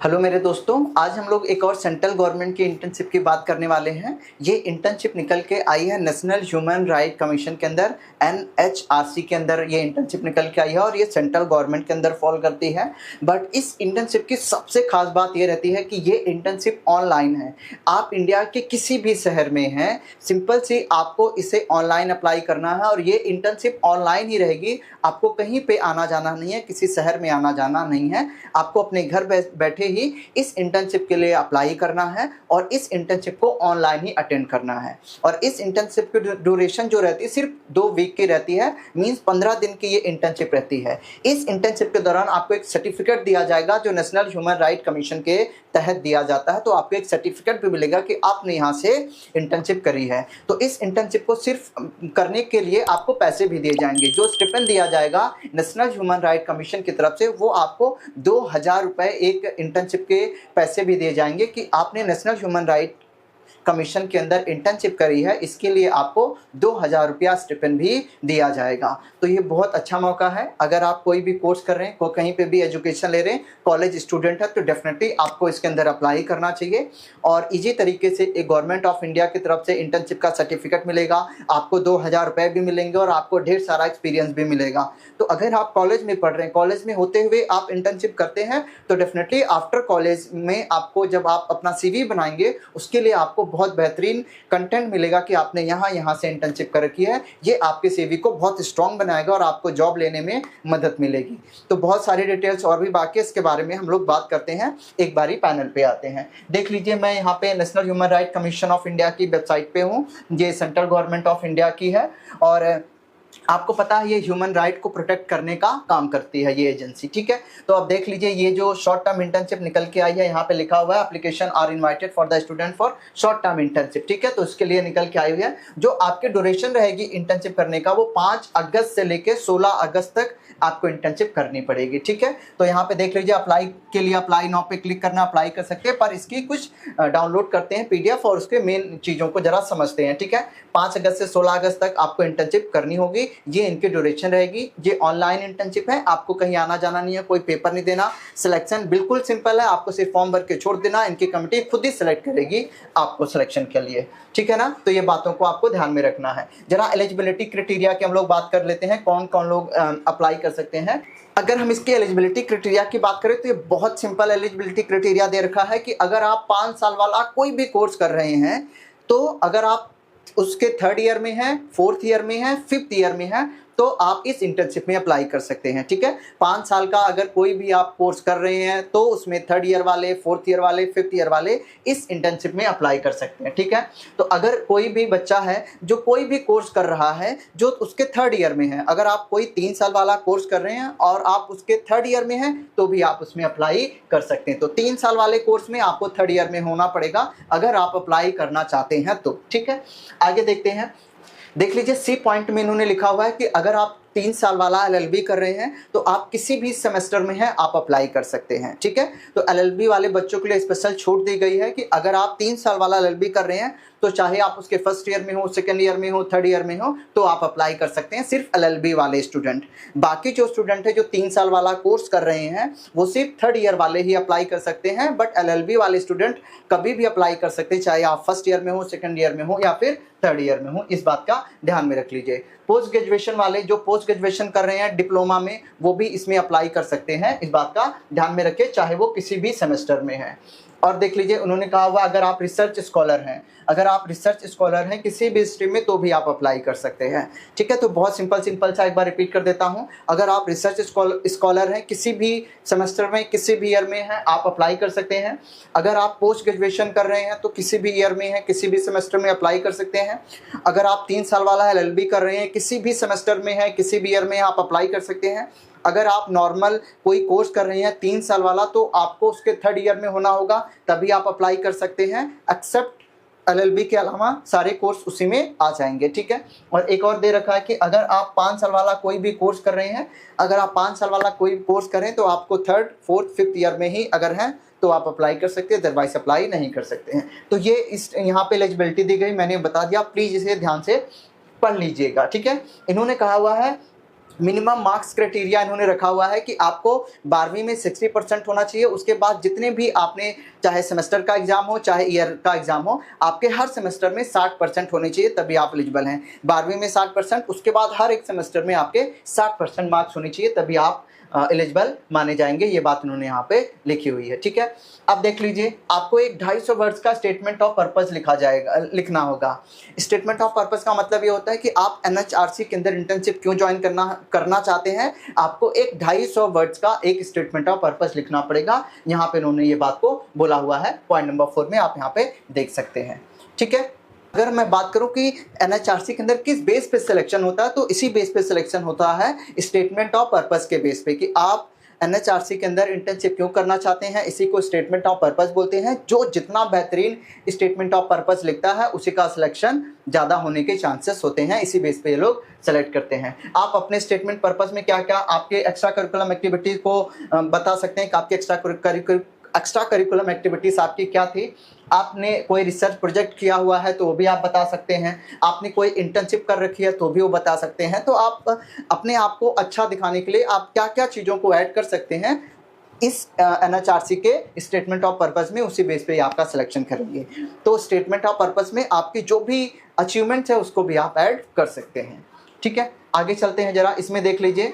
Hello मेरे दोस्तों, आज हम लोग एक और सेंट्रल गवर्नमेंट की इंटर्नशिप की बात करने वाले हैं। ये इंटर्नशिप निकल के आई है नेशनल ह्यूमन राइट कमीशन के अंदर, NHRC के अंदर ये इंटर्नशिप निकल के आई है और ये सेंट्रल गवर्नमेंट के अंदर फॉल करती है। बट इस इंटर्नशिप की सबसे खास बात ये रहती है कि ये इंटर्नशिप ऑनलाइन है। आप इंडिया के किसी भी शहर में हैं, सिंपल सी आपको इसे ऑनलाइन अप्लाई करना है और ये इंटर्नशिप ऑनलाइन ही रहेगी। आपको कहीं पे आना जाना नहीं है, किसी शहर में आना जाना नहीं है। आपको अपने घर बैठे ही इस इंटर्नशिप के लिए अप्लाई करना है और इस इंटर्नशिप को ऑनलाइन ही अटेंड करना है। और इस इंटर्नशिप की ड्यूरेशन जो रहती है सिर्फ 2 वीक की रहती है, मींस 15 दिन की ये इंटर्नशिप रहती है। इस इंटर्नशिप के दौरान आपको एक सर्टिफिकेट दिया जाएगा जो नेशनल ह्यूमन राइट कमीशन के तहत दिया जाता है। तो आपको एक सर्टिफिकेट भी मिलेगा कि आपने यहाँ से इंटर्नशिप करी है। तो इस इंटर्नशिप को सिर्फ करने के लिए आपको पैसे भी दिए जाएंगे। जो स्टिपेंड दिया जाएगा नेशनल ह्यूमन राइट कमीशन की तरफ से, वो आपको 2000 रुपये एक इंटर्नशिप के पैसे भी दिए जाएंगे कि आपने नेशनल ह्यूमन राइट कमीशन के अंदर इंटर्नशिप करी है, इसके लिए आपको 2000 रुपया स्टिपेंड भी दिया जाएगा। तो ये बहुत अच्छा मौका है। अगर आप कोई भी कोर्स कर रहे हैं, को कहीं पे भी एजुकेशन ले रहे हैं, कॉलेज स्टूडेंट है, तो डेफिनेटली आपको इसके अंदर अप्लाई करना चाहिए। और इजी तरीके से एक गवर्नमेंट ऑफ इंडिया की तरफ से इंटर्नशिप का सर्टिफिकेट मिलेगा, आपको 2000 रुपये भी मिलेंगे और आपको ढेर सारा एक्सपीरियंस भी मिलेगा। तो अगर आप कॉलेज में पढ़ रहे हैं, कॉलेज में होते हुए आप इंटर्नशिप करते हैं, तो डेफिनेटली आफ्टर कॉलेज में आपको जब आप अपना CV बनाएंगे, उसके लिए आपको बहुत बेहतरीन कंटेंट मिलेगा कि आपने यहाँ से इंटर्नशिप कर रखी है। ये आपके CV को बहुत स्ट्रॉन्ग बनाएगा और आपको जॉब लेने में मदद मिलेगी। तो बहुत सारी डिटेल्स और भी बाकी, इसके बारे में हम लोग बात करते हैं। एक बारी पैनल पे आते हैं। देख लीजिए, मैं यहाँ पे national human right commission of India की वेबसाइट पे हूँ। ये सेंट्रल गवर्नमेंट ऑफ इंडिया की है और आपको पता है ये ह्यूमन राइट को प्रोटेक्ट करने का काम करती है ये एजेंसी, ठीक है। तो अब देख लीजिए, ये जो शॉर्ट टर्म इंटर्नशिप निकल के आई है, यहाँ पे लिखा हुआ है application are invited for the student for short term internship, ठीक है। तो इसके लिए निकल के आई हुई है। जो आपके ड्यूरेशन रहेगी इंटर्नशिप करने का, वो 5 अगस्त से लेके 16 अगस्त तक आपको इंटर्नशिप करनी पड़ेगी, ठीक है। तो यहाँ पे देख लीजिए, अप्लाई के लिए अप्लाई नाउ पे क्लिक करना, अप्लाई कर सकते हैं। पर इसकी कुछ डाउनलोड करते हैं PDF और उसके मेन चीज़ों को जरा समझते हैं, ठीक है। 5 अगस्त से 16 अगस्त तक आपको इंटर्नशिप करनी होगी। ये इनकी ड्यूरेशन रहेगी। ये ऑनलाइन इंटर्नशिप है, आपको कहीं आना जाना नहीं है, कोई पेपर नहीं देना। सिलेक्शन बिल्कुल सिंपल है, आपको सिर्फ फॉर्म भर के छोड़ देना, इनकी कमेटी खुद ही सिलेक्ट करेगी आपको सिलेक्शन के लिए, ठीक है ना। तो ये बातों को आपको ध्यान में रखना है। जरा एलिजिबिलिटी क्राइटेरिया की हम लोग बात कर लेते हैं, कौन कौन लोग अप्लाई कर सकते हैं। अगर हम इसके एलिजिबिलिटी क्राइटेरिया की बात करें तो ये बहुत सिंपल एलिजिबिलिटी क्राइटेरिया दे रखा है कि अगर आप 5 साल वाला कोई भी कोर्स कर रहे हैं, तो अगर आप उसके 3rd ईयर में है, 4th ईयर में है, 5th ईयर में है, तो आप इस इंटर्नशिप में अप्लाई कर सकते हैं, ठीक है। 5 साल का अगर कोई भी आप कोर्स कर रहे हैं, तो उसमें 3rd ईयर वाले, 4th ईयर वाले, 5th ईयर वाले इस इंटर्नशिप में अप्लाई कर सकते हैं, ठीक है। तो अगर कोई भी बच्चा है जो कोई भी कोर्स कर रहा है जो उसके 3rd ईयर में है, अगर आप कोई 3 साल वाला कोर्स कर रहे हैं और आप उसके 3rd ईयर में हैं, तो भी आप उसमें अप्लाई कर सकते हैं। तो 3 साल वाले कोर्स में आपको 3rd ईयर में होना पड़ेगा अगर आप अप्लाई करना चाहते हैं तो, ठीक है। आगे देखते हैं। देख लीजिए, C पॉइंट में इन्होंने लिखा हुआ है कि अगर आप 3 साल वाला LLB कर रहे हैं, तो आप किसी भी सेमेस्टर में हैं, आप अप्लाई कर सकते हैं, ठीक है। तो LLB वाले बच्चों के लिए स्पेशल छूट दी गई है कि अगर आप 3 साल वाला LLB कर रहे हैं, तो चाहे आप उसके 1st ईयर में हो, 2nd ईयर में हो, 3rd ईयर में हो, तो आप अप्लाई कर सकते हैं, सिर्फ LLB वाले स्टूडेंट। बाकी जो स्टूडेंट है जो 3 साल वाला कोर्स कर रहे हैं, वो सिर्फ 3rd ईयर वाले ही अप्लाई कर सकते हैं। बट LLB वाले स्टूडेंट कभी भी अप्लाई कर सकते हैं, चाहे आप 1st ईयर में हो, 2nd ईयर में हो या फिर 3rd ईयर में हो। इस बात का ध्यान में रख लीजिए। पोस्ट ग्रेजुएशन वाले जो पोस्ट ग्रेजुएशन कर रहे हैं डिप्लोमा में, वो भी इसमें अप्लाई कर सकते हैं। इस बात का ध्यान में रखें, चाहे वो किसी भी सेमेस्टर में है। और देख लीजिए, उन्होंने कहा हुआ अगर आप रिसर्च स्कॉलर हैं, अगर आप रिसर्च स्कॉलर हैं किसी भी स्ट्रीम में, तो भी आप अप्लाई कर सकते हैं, ठीक है। तो बहुत सिंपल सा एक बार रिपीट कर देता हूं। अगर आप रिसर्च स्कॉलर हैं, किसी भी सेमेस्टर में, किसी भी ईयर में हैं, आप अप्लाई कर सकते हैं। अगर आप पोस्ट ग्रेजुएशन कर रहे हैं, तो किसी भी ईयर में हैं, किसी भी सेमेस्टर में अप्लाई कर सकते हैं। अगर आप 3 साल वाला LLB कर रहे हैं, किसी भी सेमेस्टर में है, किसी भी ईयर में आप अप्लाई कर सकते हैं। अगर आप नॉर्मल कोई कोर्स कर रहे हैं 3 साल वाला, तो आपको उसके 3rd ईयर में होना होगा, तभी आप अप्लाई कर सकते हैं। एक्सेप्ट LLB के अलावा सारे कोर्स उसी में आ जाएंगे, ठीक है। और एक और दे रखा है कि अगर आप 5 साल वाला कोई भी कोर्स कर रहे हैं, अगर आप 5 साल वाला कोई कोर्स करें, तो आपको 3rd, 4th, 5th ईयर में ही अगर हैं, तो आप अप्लाई कर सकते हैं, अदरवाइज अप्लाई नहीं कर सकते हैं। तो ये इस यहाँ पे एलिजिबिलिटी दी गई, मैंने बता दिया, प्लीज इसे ध्यान से पढ़ लीजिएगा, ठीक है। इन्होंने कहा हुआ है मिनिमम मार्क्स क्राइटेरिया इन्होंने रखा हुआ है कि आपको 12वीं में 60% होना चाहिए। उसके बाद जितने भी आपने, चाहे सेमेस्टर का एग्जाम हो चाहे ईयर का एग्जाम हो, आपके हर सेमेस्टर में 60% होने चाहिए, तभी आप एलिजिबल हैं। 12वीं में 60%, उसके बाद हर एक सेमेस्टर में आपके 60% मार्क्स होने चाहिए, तभी आप एलिजिबल माने जाएंगे। ये बात उन्होंने यहाँ पे लिखी हुई है, ठीक है। अब देख लीजिए, आपको एक 250 वर्ड्स का स्टेटमेंट ऑफ पर्पस लिखना होगा। स्टेटमेंट ऑफ पर्पस का मतलब ये होता है कि आप एनएचआरसी के अंदर इंटर्नशिप क्यों ज्वाइन करना चाहते हैं। आपको एक 250 वर्ड्स का एक स्टेटमेंट ऑफ पर्पस लिखना पड़ेगा। यहाँ पे उन्होंने ये बात को बोला हुआ है, पॉइंट नंबर 4 में आप यहाँ पे देख सकते हैं, ठीक है। अगर मैं बात करूं कि एनएचआरसी के अंदर किस बेस पे सिलेक्शन होता है, तो इसी बेस पे सिलेक्शन होता है, स्टेटमेंट ऑफ पर्पस के बेस पे, कि आप एनएचआरसी के अंदर इंटर्नशिप क्यों करना चाहते हैं। इसी को स्टेटमेंट ऑफ पर्पस बोलते हैं। जो जितना बेहतरीन स्टेटमेंट ऑफ पर्पस लिखता है, उसी का सिलेक्शन ज़्यादा होने के चांसेस होते हैं। इसी बेस पे ये लोग सेलेक्ट करते हैं। आप अपने स्टेटमेंट पर्पस में क्या क्या आपके एक्स्ट्रा करिकुलम एक्टिविटीज़ को बता सकते हैं कि आपके एक्स्ट्रा करिकुलम एक्टिविटीज़ आपकी क्या थी। आपने कोई रिसर्च प्रोजेक्ट किया हुआ है तो वो भी आप बता सकते हैं। आपने कोई इंटर्नशिप कर रखी है तो भी वो बता सकते हैं। तो आप अपने आप को अच्छा दिखाने के लिए आप क्या क्या चीज़ों को ऐड कर सकते हैं इस एनएचआरसी के स्टेटमेंट ऑफ पर्पस में, उसी बेस पे आपका सिलेक्शन करेंगे। तो स्टेटमेंट ऑफ पर्पस में आपकी जो भी अचीवमेंट्स है उसको भी आप ऐड कर सकते हैं, ठीक है। आगे चलते हैं जरा, इसमें देख लीजिए,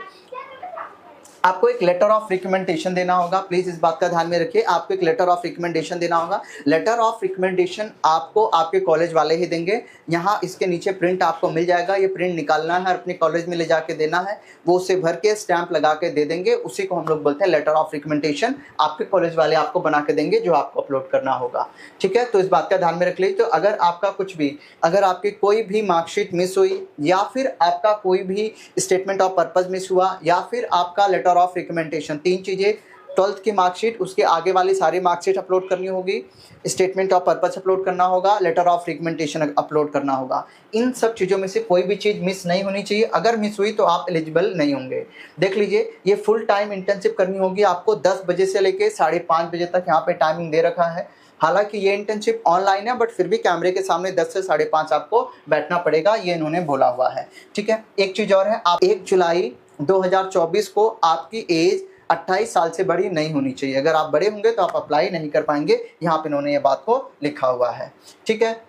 आपको एक लेटर ऑफ रिकमेंडेशन देना होगा। प्लीज इस बात का ध्यान में रखिए, आपको एक लेटर ऑफ रिकमेंडेशन देना होगा। लेटर ऑफ रिकमेंडेशन आपको आपके कॉलेज वाले ही देंगे। यहाँ इसके नीचे प्रिंट आपको मिल जाएगा, ये प्रिंट निकालना है, अपने कॉलेज में ले जाके देना है, वो उसे भर के स्टैंप लगा के दे देंगे। उसी को हम लोग बोलते हैं लेटर ऑफ रिकमेंडेशन। आपके कॉलेज वाले आपको बना के देंगे, जो आपको अपलोड करना होगा, ठीक है। तो इस बात का ध्यान में रख लीजिए। तो अगर आपका कुछ भी, अगर आपकी कोई भी मार्कशीट मिस हुई, या फिर आपका कोई भी स्टेटमेंट ऑफ पर्पस मिस हुआ, या फिर आपका लेटर ऑफ रिकमेंडेशन, 3 चीज़ें, 12th की मार्कशीट, उसके आगे वाली सारी मार्कशीट अपलोड करनी होगी, स्टेटमेंट ऑफ पर्पस अपलोड करना होगा, लेटर ऑफ रिकमेंडेशन अपलोड करना होगा। इन सब चीज़ों में से कोई भी चीज़ मिस नहीं होनी चाहिए। अगर मिस हुई तो आप एलिजिबल नहीं होंगे। देख लीजिए, ये फुल टाइम इंटर्नशिप करनी होगी आपको। 10 बजे से लेकर 5:30 बजे तक यहाँ पे टाइमिंग दे रखा है। हालांकि ये इंटर्नशिप ऑनलाइन है, बट फिर भी कैमरे के सामने 10 से 5:30 आपको बैठना पड़ेगा, ये इन्होंने बोला हुआ है, ठीक है। एक चीज़ और है, आप 1 जुलाई 2024 को आपकी एज 28 साल से बड़ी नहीं होनी चाहिए। अगर आप बड़े होंगे तो आप अप्लाई नहीं कर पाएंगे। यहाँ पे इन्होंने ये बात को लिखा हुआ है, ठीक है।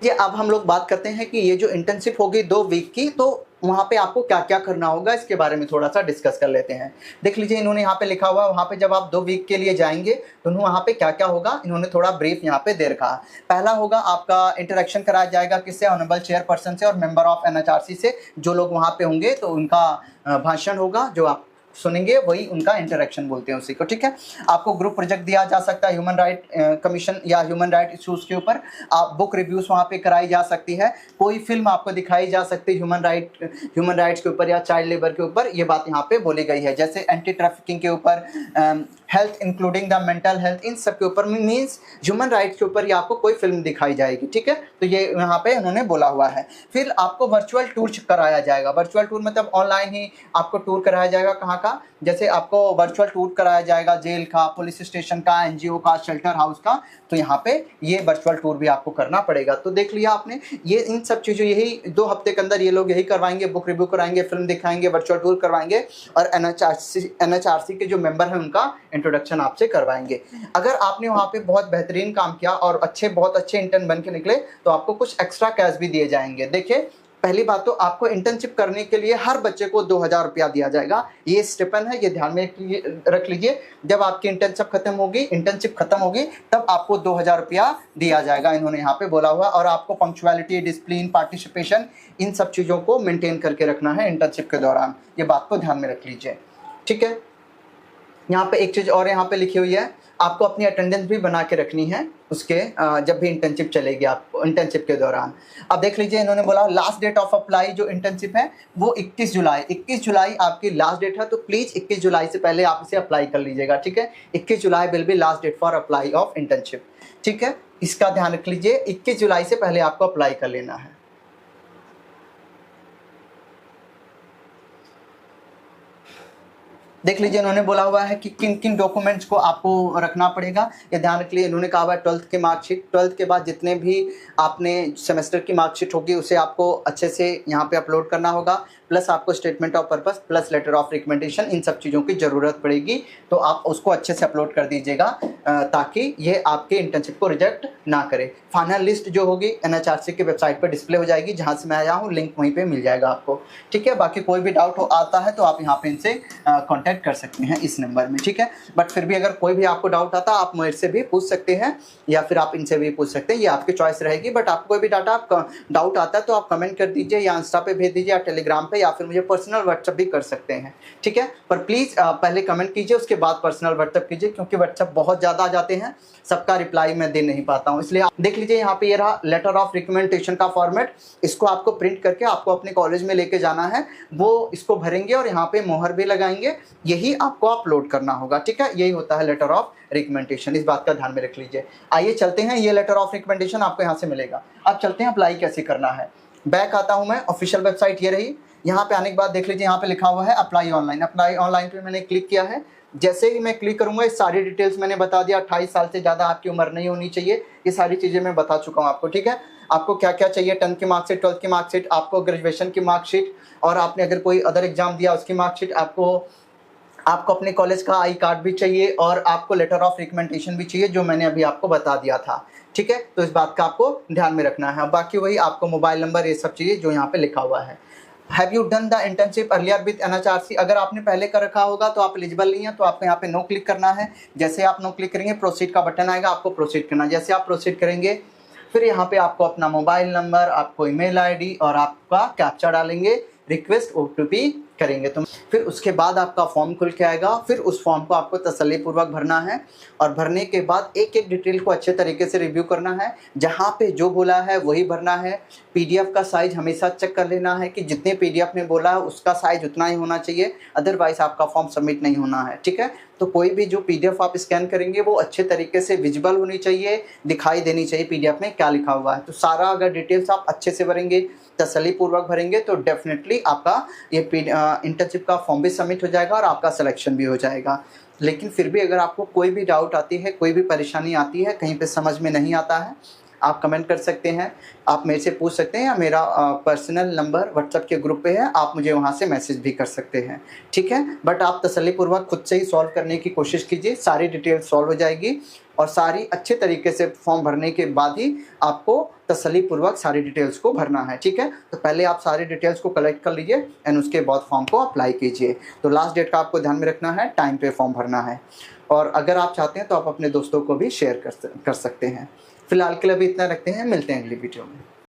ये अब हम लोग बात करते हैं कि ये जो इंटर्नशिप होगी 2 वीक की, तो वहाँ पे आपको क्या क्या करना होगा, इसके बारे में थोड़ा सा डिस्कस कर लेते हैं। देख लीजिए, इन्होंने यहाँ पे लिखा हुआ है, वहाँ पे जब आप 2 वीक के लिए जाएंगे तो वहाँ पे क्या क्या होगा, इन्होंने थोड़ा ब्रीफ यहाँ पे दे रखा है। पहला होगा, आपका इंटरेक्शन कराया जाएगा किससे, ऑनरेबल चेयरपर्सन से और मेंबर ऑफ एनएचआरसी से। जो लोग वहाँ पे होंगे तो उनका भाषण होगा, जो आप सुनेंगे वही उनका इंटरेक्शन बोलते हैं उसी को, ठीक है। आपको ग्रुप प्रोजेक्ट दिया जा सकता है ह्यूमन राइट कमीशन या ह्यूमन राइट इश्यूज के ऊपर। आप बुक रिव्यूज वहाँ पे कराई जा सकती है। कोई फिल्म आपको दिखाई जा सकती है ह्यूमन राइट्स के ऊपर या चाइल्ड लेबर के ऊपर। ये बात यहाँ पे बोली गई है, जैसे एंटी ट्रैफिकिंग के ऊपर, health including the mental health, इन सब के ऊपर, मीन्स ह्यूमन राइट्स के ऊपर ही आपको कोई फिल्म दिखाई जाएगी, ठीक है। तो ये यहाँ पे उन्होंने बोला हुआ है। फिर आपको वर्चुअल टूर कराया जाएगा। वर्चुअल टूर मतलब ऑनलाइन ही आपको टूर कराया जाएगा। कहाँ का? जैसे आपको वर्चुअल टूर कराया जाएगा जेल का, पुलिस स्टेशन का, एनजीओ का, शेल्टर हाउस का। तो यहाँ पे ये वर्चुअल टूर भी आपको करना पड़ेगा। तो देख लिया आपने, ये इन सब चीज़ों, यही 2 हफ्ते के अंदर ये लोग यही करवाएंगे। बुक रिव्यू कराएंगे, फिल्म दिखाएंगे, वर्चुअल टूर करवाएंगे और एनएचआरसी के जो मेंबर हैं उनका इंट्रोडक्शन आपसे करवाएंगे। अगर आपने वहाँ पे बहुत बेहतरीन काम किया और बहुत अच्छे इंटर्न बन के निकले तो आपको कुछ एक्स्ट्रा कैश भी दिए जाएंगे। देखिए, पहली बात तो आपको इंटर्नशिप करने के लिए हर बच्चे को 2000 रुपया दिया जाएगा। ये स्टिपेंड है, ये ध्यान में रख लीजिए। जब आपकी इंटर्नशिप खत्म होगी तब आपको 2000 रुपया दिया जाएगा, इन्होंने यहाँ पे बोला हुआ। और आपको पंक्चुअलिटी, डिसिप्लिन, पार्टिसिपेशन, इन सब चीज़ों को मेंटेन करके रखना है इंटर्नशिप के दौरान। ये बात को ध्यान में रख लीजिए, ठीक है। यहाँ पे एक चीज़ और यहाँ पे लिखी हुई है, आपको अपनी अटेंडेंस भी बना के रखनी है उसके जब भी इंटर्नशिप चलेगी आपको, इंटर्नशिप के दौरान। अब देख लीजिए, इन्होंने बोला लास्ट डेट ऑफ अप्लाई जो इंटर्नशिप है वो 21 जुलाई आपकी लास्ट डेट है। तो प्लीज़ 21 जुलाई से पहले आप इसे अप्लाई कर लीजिएगा, ठीक है। 21 July will be last date for apply of internship, ठीक है। इसका ध्यान रख लीजिए, 21 जुलाई से पहले आपको अप्लाई कर लेना है। देख लीजिए इन्होंने बोला हुआ है कि किन किन डॉक्यूमेंट्स को आपको रखना पड़ेगा, ये ध्यान रख लिए। इन्होंने कहा हुआ है 12th की मार्कशीट, 12th के बाद जितने भी आपने सेमेस्टर की मार्कशीट होगी उसे आपको अच्छे से यहाँ पे अपलोड करना होगा, प्लस आपको statement of purpose plus letter of recommendation, इन सब चीज़ों की ज़रूरत पड़ेगी, तो आप उसको अच्छे से अपलोड कर दीजिएगा ताकि ये आपके इंटर्नशिप को रिजेक्ट ना करे। फाइनल लिस्ट जो होगी NHRC की वेबसाइट पर डिस्प्ले हो जाएगी, जहाँ से मैं आया हूँ लिंक वहीं पे मिल जाएगा आपको, ठीक है। बाकी कोई भी डाउट आता है तो आप यहाँ पे इनसे कांटेक्ट कर सकते हैं इस नंबर में, ठीक है। बट फिर भी अगर कोई भी आपको डाउट आता है आप मेरे से भी पूछ सकते हैं या फिर आप इनसे भी पूछ सकते हैं, ये आपकी चॉइस रहेगी। बट आपको कोई भी डाउट आता है तो आप कमेंट कर दीजिए या इंस्टा पे भेज दीजिए या टेलीग्राम पे, या फिर मुझे पर्सनल व्हाट्सएप भी कर सकते हैं, ठीक है। पर प्लीज़ पहले कमेंट कीजिए उसके बाद पर्सनल व्हाट्सएप कीजिए, क्योंकि व्हाट्सएप बहुत ज़्यादा आ जाते हैं, सबका रिप्लाई मैं दे नहीं पाता हूँ। इसलिए आप देख लीजिए यहाँ पे ये रहा लेटर ऑफ रिकमेंडेशन का फॉर्मेट, इसको आपको प्रिंट करके आपको अपने कॉलेज में लेके जाना है, वो इसको भरेंगे और यहाँ पे मोहर भी लगाएंगे, यही आपको अपलोड करना होगा, ठीक है। यही होता है लेटर ऑफ रिकमेंडेशन, इस बात का ध्यान में रख लीजिए। आइए चलते हैं, ये लेटर ऑफ रिकमेंडेशन आपको यहाँ से मिलेगा। अब चलते हैं अप्लाई कैसे करना है। बैक आता हूँ मैं, ऑफिशियल वेबसाइट ये रही। यहाँ पे आने के बाद देख लीजिए यहाँ पे लिखा हुआ है अप्लाई ऑनलाइन। अप्लाई ऑनलाइन पे मैंने क्लिक किया है। जैसे ही मैं क्लिक करूंगा, ये सारी डिटेल्स मैंने बता दिया। 28 साल से ज़्यादा आपकी उम्र नहीं होनी चाहिए, ये सारी चीज़ें मैं बता चुका हूँ आपको, ठीक है। आपको क्या क्या चाहिए, 10th की मार्कशीट, 12th की मार्कशीट, आपको ग्रेजुएशन की मार्कशीट, और आपने अगर कोई अदर एग्जाम दिया उसकी मार्कशीट, आपको अपने कॉलेज का आई कार्ड भी चाहिए, और आपको लेटर ऑफ रिकमेंडेशन भी चाहिए, जो मैंने अभी आपको बता दिया था, ठीक है। तो इस बात का आपको ध्यान में रखना है। बाकी वही आपको मोबाइल नंबर, ये सब चीज़ें जो यहाँ पे लिखा हुआ है। Have you done the internship earlier with NHRC, अगर आपने पहले कर रखा होगा तो आप एलिजिबल नहीं है, तो आपको यहाँ पे नो क्लिक करना है। जैसे आप नो क्लिक करेंगे, प्रोसीड का बटन आएगा, आपको प्रोसीड करना है। जैसे आप प्रोसीड करेंगे, फिर यहाँ पे आपको अपना मोबाइल नंबर, आपको ईमेल ID और आपका कैप्चा डालेंगे, रिक्वेस्ट OTP करेंगे, तो फिर उसके बाद आपका फॉर्म खुल के आएगा। फिर उस फॉर्म को आपको तसल्लीपूर्वक भरना है, और भरने के बाद एक एक डिटेल को अच्छे तरीके से रिव्यू करना है। जहाँ पे जो बोला है वही भरना है। PDF का साइज हमेशा चेक कर लेना है कि जितने PDF में बोला है उसका साइज उतना ही होना चाहिए, अदरवाइज आपका फॉर्म सबमिट नहीं होना है, ठीक है। तो कोई भी जो PDF आप स्कैन करेंगे वो अच्छे तरीके से विजिबल होनी चाहिए, दिखाई देनी चाहिए PDF में क्या लिखा हुआ है। तो सारा अगर डिटेल्स आप अच्छे से भरेंगे, तसल्लीपूर्वक भरेंगे, तो डेफिनेटली आपका ये इंटर्नशिप का फॉर्म भी सबमिट हो जाएगा और आपका सिलेक्शन भी हो जाएगा। लेकिन फिर भी अगर आपको कोई भी डाउट आती है, कोई भी परेशानी आती है, कहीं पे समझ में नहीं आता है, आप कमेंट कर सकते हैं, आप मेरे से पूछ सकते हैं, या मेरा पर्सनल नंबर व्हाट्सएप के ग्रुप पे है, आप मुझे वहाँ से मैसेज भी कर सकते हैं, ठीक है। बट आप तसल्लीपूर्वक खुद से ही सॉल्व करने की कोशिश कीजिए, सारी डिटेल सॉल्व हो जाएगी, और सारी अच्छे तरीके से फॉर्म भरने के बाद ही आपको तसल्लीपूर्वक सारी डिटेल्स को भरना है, ठीक है। तो पहले आप सारी डिटेल्स को कलेक्ट कर लीजिए एंड उसके बाद फॉर्म को अप्लाई कीजिए। तो लास्ट डेट का आपको ध्यान में रखना है, टाइम पे फॉर्म भरना है, और अगर आप चाहते हैं तो आप अपने दोस्तों को भी शेयर कर सकते हैं। फिलहाल के लिए अभी इतना रखते हैं, मिलते हैं अगली वीडियो में।